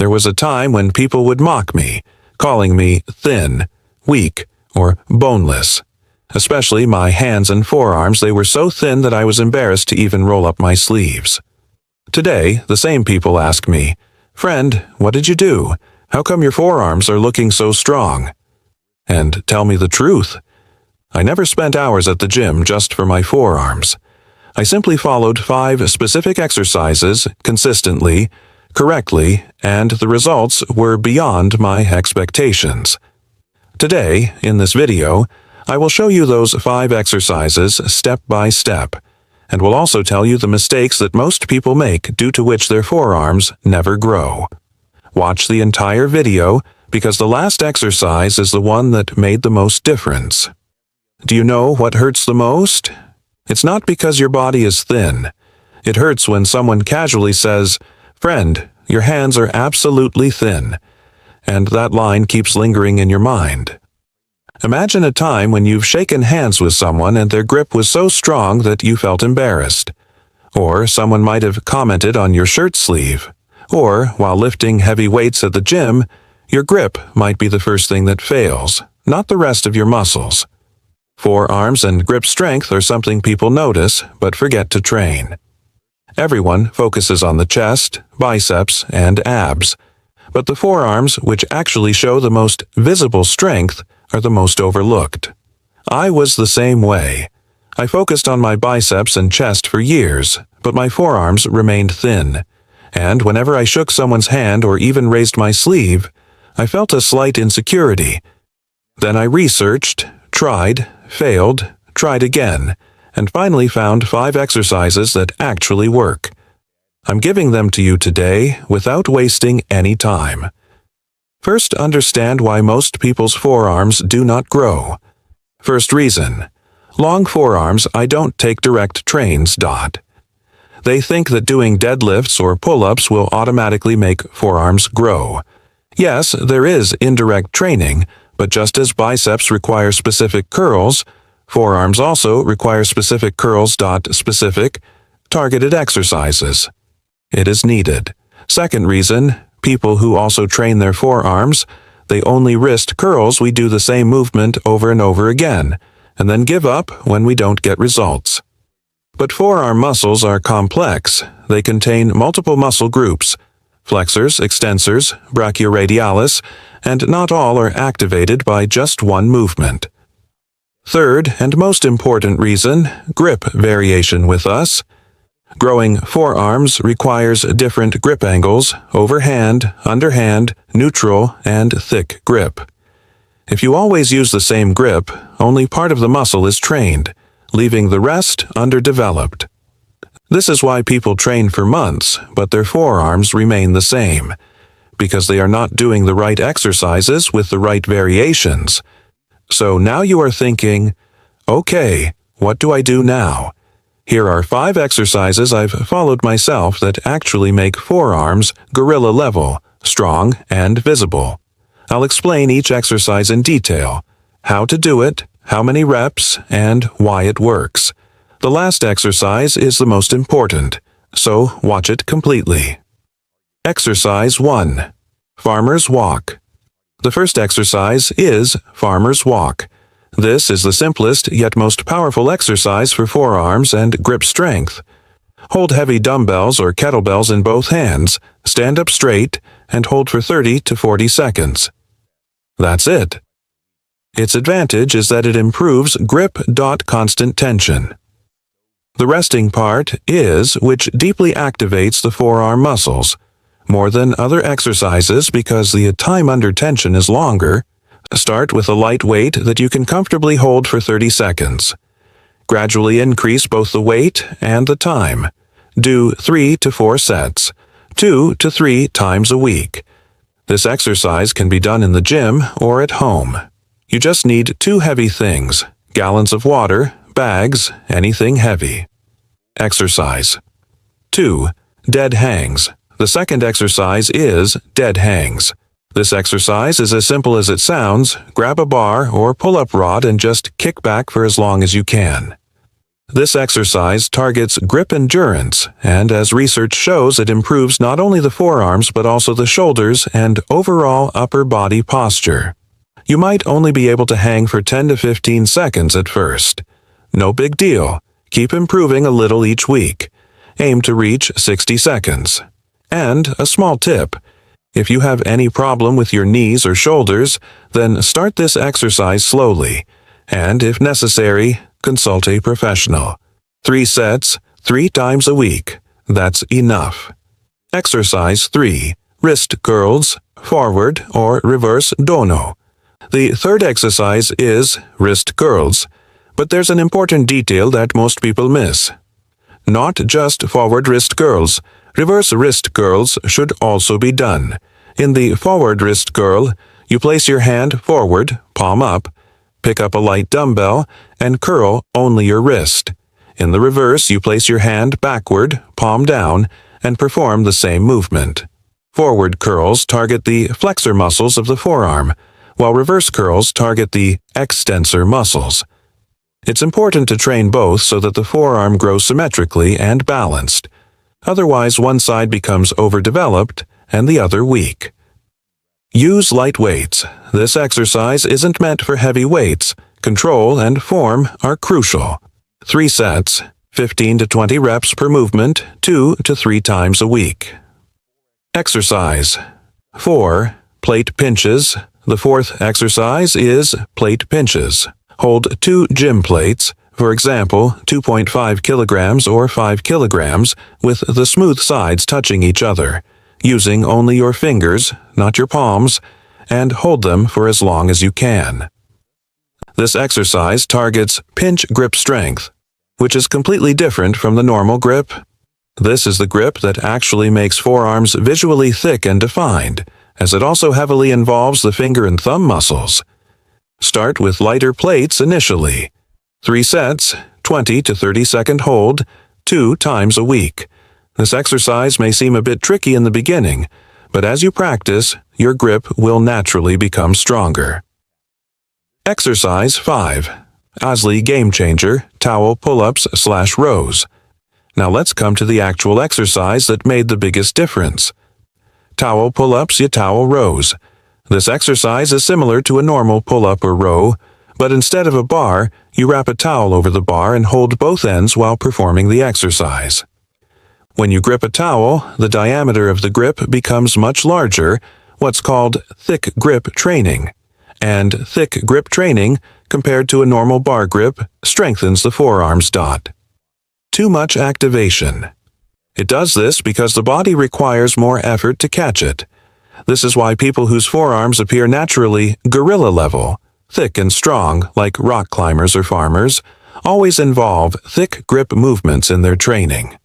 There was a time when people would mock me, calling me thin, weak, or boneless. Especially my hands and forearms, they were so thin that I was embarrassed to even roll up my sleeves. Today, the same people ask me, "Friend, what did you do? How come your forearms are looking so strong?" And tell me the truth. I never spent hours at the gym just for my forearms. I simply followed 5 specific exercises consistently, correctly, and the results were beyond my expectations. Today, in this video, I will show you those 5 exercises step by step, and will also tell you the mistakes that most people make due to which their forearms never grow. Watch the entire video because the last exercise is the one that made the most difference. Do you know what hurts the most? It's not because your body is thin. It hurts when someone casually says, "Friend, your hands are absolutely thin," and that line keeps lingering in your mind. Imagine a time when you've shaken hands with someone and their grip was so strong that you felt embarrassed. Or someone might have commented on your shirt sleeve. Or, while lifting heavy weights at the gym, your grip might be the first thing that fails, not the rest of your muscles. Forearms and grip strength are something people notice but forget to train. Everyone focuses on the chest, biceps, and abs, but the forearms, which actually show the most visible strength, are the most overlooked. I was the same way. I focused on my biceps and chest for years, but my forearms remained thin, and whenever I shook someone's hand or even raised my sleeve, I felt a slight insecurity. Then I researched, tried, failed, tried again, and finally found 5 exercises that actually work. I'm giving them to you today without wasting any time. First, understand why most people's forearms do not grow. First reason: long forearms, I don't take direct trains. They think that doing deadlifts or pull-ups will automatically make forearms grow. Yes, there is indirect training, but just as biceps require specific curls, forearms also require specific curls. Specific, targeted exercises. It is needed. Second reason: people who also train their forearms, they only wrist curls. We do the same movement over and over again, and then give up when we don't get results. But forearm muscles are complex. They contain multiple muscle groups: flexors, extensors, brachioradialis, and not all are activated by just one movement. Third, and most important reason: grip variation with us. Growing forearms requires different grip angles: overhand, underhand, neutral, and thick grip. If you always use the same grip, only part of the muscle is trained, leaving the rest underdeveloped. This is why people train for months, but their forearms remain the same, because they are not doing the right exercises with the right variations. So now you are thinking, okay, what do I do now? Here are 5 exercises I've followed myself that actually make forearms gorilla level, strong, and visible. I'll explain each exercise in detail: how to do it, how many reps, and why it works. The last exercise is the most important, so watch it completely. Exercise 1. Farmer's Walk. The first exercise is Farmer's Walk. This is the simplest yet most powerful exercise for forearms and grip strength. Hold heavy dumbbells or kettlebells in both hands, stand up straight, and hold for 30 to 40 seconds. That's it. Its advantage is that it improves grip. Constant tension. The resting part is which deeply activates the forearm muscles, more than other exercises because the time under tension is longer. Start with a light weight that you can comfortably hold for 30 seconds. Gradually increase both the weight and the time. Do 3 to 4 sets, 2 to 3 times a week. This exercise can be done in the gym or at home. You just need 2 heavy things: gallons of water, bags, anything heavy. Exercise 2. Dead hangs. The second exercise is dead hangs. This exercise is as simple as it sounds. Grab a bar or pull-up rod and just kick back for as long as you can. This exercise targets grip endurance, and as research shows, it improves not only the forearms but also the shoulders and overall upper body posture. You might only be able to hang for 10 to 15 seconds at first. No big deal. Keep improving a little each week. Aim to reach 60 seconds. And a small tip. If you have any problem with your knees or shoulders, then start this exercise slowly, and if necessary, consult a professional. 3 sets, 3 times a week. That's enough. Exercise 3. Wrist curls, forward or reverse dono. The third exercise is wrist curls, but there's an important detail that most people miss. Not just forward wrist curls. Reverse wrist curls should also be done. In the forward wrist curl, you place your hand forward, palm up, pick up a light dumbbell, and curl only your wrist. In the reverse, you place your hand backward, palm down, and perform the same movement. Forward curls target the flexor muscles of the forearm, while reverse curls target the extensor muscles. It's important to train both so that the forearm grows symmetrically and balanced. Otherwise, one side becomes overdeveloped and the other weak. Use light weights. This exercise isn't meant for heavy weights. Control and form are crucial. 3 sets, 15 to 20 reps per movement, 2 to 3 times a week. Exercise 4. Plate pinches. The fourth exercise is plate pinches. Hold 2 gym plates, for example, 2.5 kilograms or 5 kilograms, with the smooth sides touching each other, using only your fingers, not your palms, and hold them for as long as you can. This exercise targets pinch grip strength, which is completely different from the normal grip. This is the grip that actually makes forearms visually thick and defined, as it also heavily involves the finger and thumb muscles. Start with lighter plates initially. 3 sets, 20 to 30 second hold, 2 times a week. This exercise may seem a bit tricky in the beginning, but as you practice, your grip will naturally become stronger. Exercise 5. Osley Game Changer, towel pull-ups/rows. Now let's come to the actual exercise that made the biggest difference. Towel pull-ups ya towel rows. This exercise is similar to a normal pull-up or row, but instead of a bar, you wrap a towel over the bar and hold both ends while performing the exercise. When you grip a towel, the diameter of the grip becomes much larger, what's called thick grip training. And thick grip training, compared to a normal bar grip, strengthens the forearms. Too much activation. It does this because the body requires more effort to catch it. This is why people whose forearms appear naturally gorilla level, thick and strong like rock climbers or farmers, always involve thick grip movements in their training.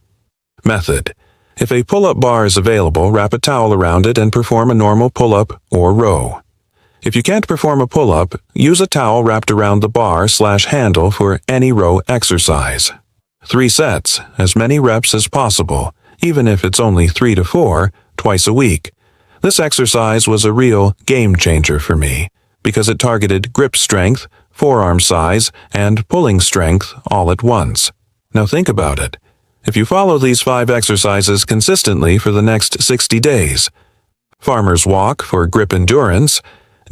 Method. If a pull-up bar is available, wrap a towel around it and perform a normal pull-up or row. If you can't perform a pull-up, use a towel wrapped around the bar/handle for any row exercise. 3 sets, as many reps as possible, even if it's only 3 to 4, twice a week. This exercise was a real game changer for me, because it targeted grip strength, forearm size, and pulling strength all at once. Now think about it. If you follow these 5 exercises consistently for the next 60 days, farmer's walk for grip endurance,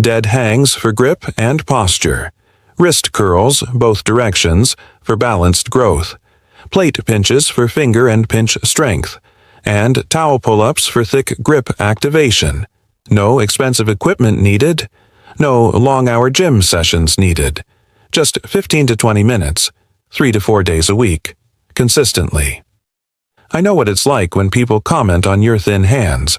dead hangs for grip and posture, wrist curls, both directions, for balanced growth, plate pinches for finger and pinch strength, and towel pull-ups for thick grip activation. No expensive equipment needed, no long-hour gym sessions needed. Just 15 to 20 minutes, 3 to 4 days a week, consistently. I know what it's like when people comment on your thin hands.